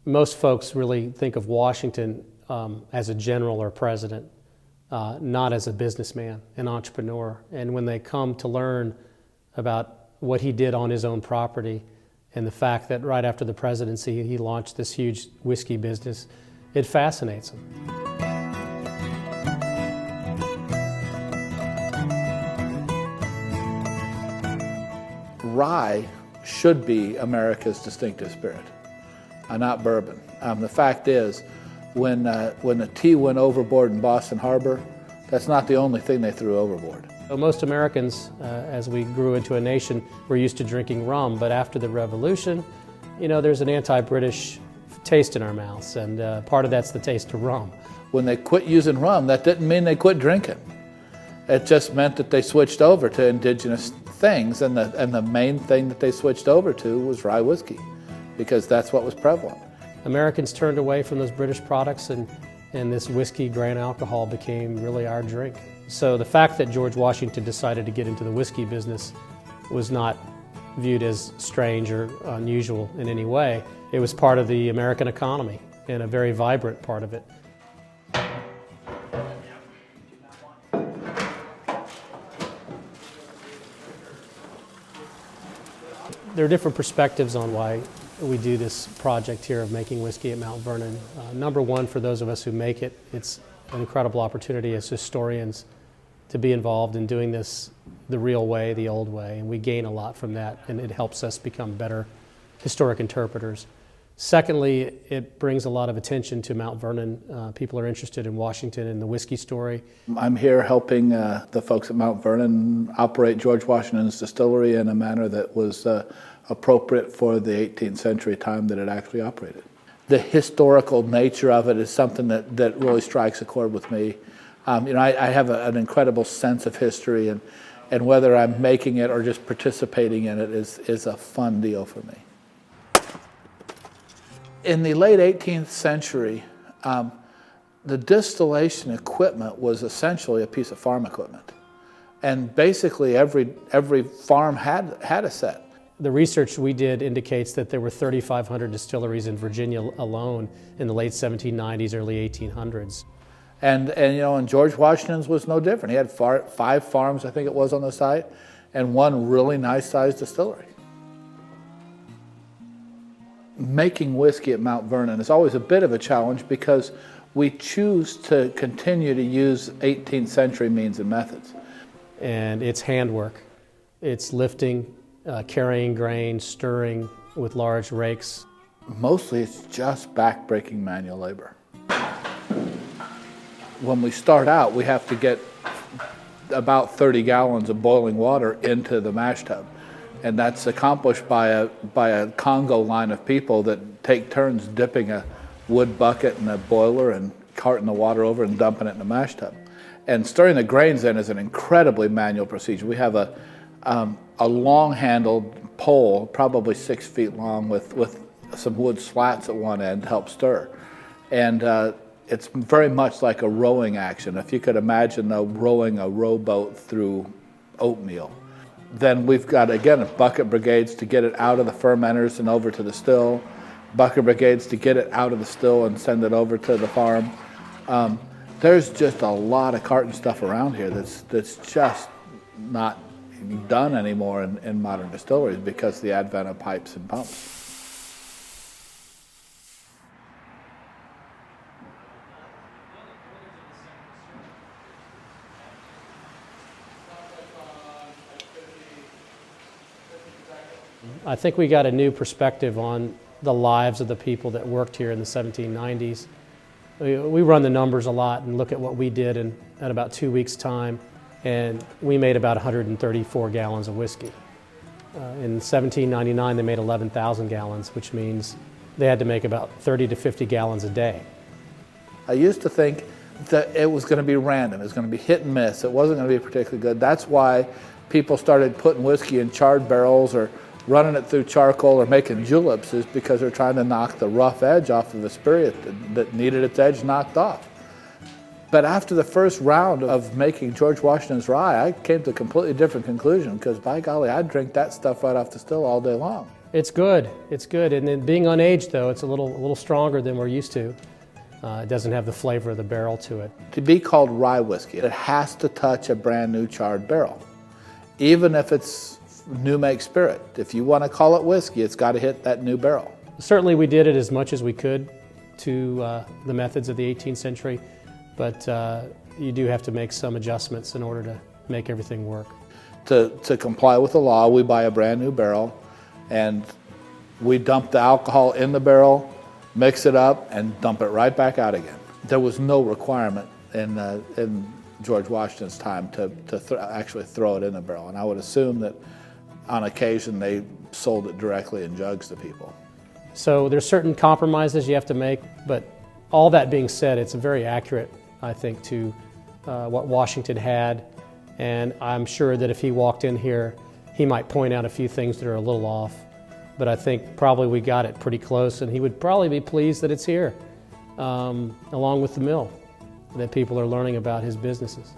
Most folks really think of Washington as a general or president, not as a businessman, an entrepreneur. And when they come to learn about what he did on his own property and the fact that right after the presidency he launched this huge whiskey business, it fascinates them. Rye should be America's distinctive spirit, not bourbon. The fact is, when the tea went overboard in Boston Harbor, that's not the only thing they threw overboard. Most Americans, as we grew into a nation, were used to drinking rum, but after the Revolution, there's an anti-British taste in our mouths, and part of that's the taste of rum. When they quit using rum, that didn't mean they quit drinking. It just meant that they switched over to indigenous things, and the main thing that they switched over to was rye whiskey, because that's what was prevalent. Americans turned away from those British products, and this whiskey, grain alcohol, became really our drink. So the fact that George Washington decided to get into the whiskey business was not viewed as strange or unusual in any way. It was part of the American economy, and a very vibrant part of it. There are different perspectives on why we do this project here of making whiskey at Mount Vernon. Number one, for those of us who make it, it's an incredible opportunity as historians to be involved in doing this the real way, the old way, and we gain a lot from that, and it helps us become better historic interpreters. Secondly, it brings a lot of attention to Mount Vernon. People are interested in Washington and the whiskey story. I'm here helping the folks at Mount Vernon operate George Washington's distillery in a manner that was appropriate for the 18th century time that it actually operated. The historical nature of it is something that really strikes a chord with me. I have an incredible sense of history, and whether I'm making it or just participating in it is a fun deal for me. In the late 18th century, the distillation equipment was essentially a piece of farm equipment. And basically every farm had a set. The research we did indicates that there were 3,500 distilleries in Virginia alone in the late 1790s, early 1800s. And George Washington's was no different. He had 5 farms, I think it was, on the site, and one really nice-sized distillery. Making whiskey at Mount Vernon is always a bit of a challenge because we choose to continue to use 18th century means and methods. And it's handwork. It's lifting, carrying grain, stirring with large rakes. Mostly it's just back-breaking manual labor. When we start out, we have to get about 30 gallons of boiling water into the mash tub. And that's accomplished by a Congo line of people that take turns dipping a wood bucket in a boiler and carting the water over and dumping it in the mash tub. And stirring the grains in is an incredibly manual procedure. We have a long-handled pole, probably 6 feet long, with some wood slats at one end to help stir. And it's very much like a rowing action. If you could imagine rowing a rowboat through oatmeal. Then we've got, again, bucket brigades to get it out of the fermenters and over to the still, bucket brigades to get it out of the still and send it over to the farm. There's just a lot of carton stuff around here that's just not done anymore in modern distilleries because of the advent of pipes and pumps. I think we got a new perspective on the lives of the people that worked here in the 1790s. We run the numbers a lot and look at what we did at about 2 weeks' time, and we made about 134 gallons of whiskey. In 1799, they made 11,000 gallons, which means they had to make about 30 to 50 gallons a day. I used to think that it was going to be random. It was going to be hit and miss. It wasn't going to be particularly good. That's why people started putting whiskey in charred barrels or running it through charcoal or making juleps, is because they're trying to knock the rough edge off of the spirit that needed its edge knocked off. But after the first round of making George Washington's rye, I came to a completely different conclusion because, by golly, I'd drink that stuff right off the still all day long. It's good. It's good. And then being unaged, though, it's a little stronger than we're used to. It doesn't have the flavor of the barrel to it. To be called rye whiskey, it has to touch a brand new charred barrel, even if it's new make spirit. If you want to call it whiskey, it's got to hit that new barrel. Certainly we did it as much as we could to the methods of the 18th century, but you do have to make some adjustments in order to make everything work. To comply with the law, we buy a brand new barrel and we dump the alcohol in the barrel, mix it up, and dump it right back out again. There was no requirement in George Washington's time to actually throw it in the barrel, and I would assume that on occasion they sold it directly in jugs to people. So there's certain compromises you have to make, but all that being said, it's very accurate, I think, to what Washington had, and I'm sure that if he walked in here, he might point out a few things that are a little off, but I think probably we got it pretty close, and he would probably be pleased that it's here, along with the mill, that people are learning about his businesses.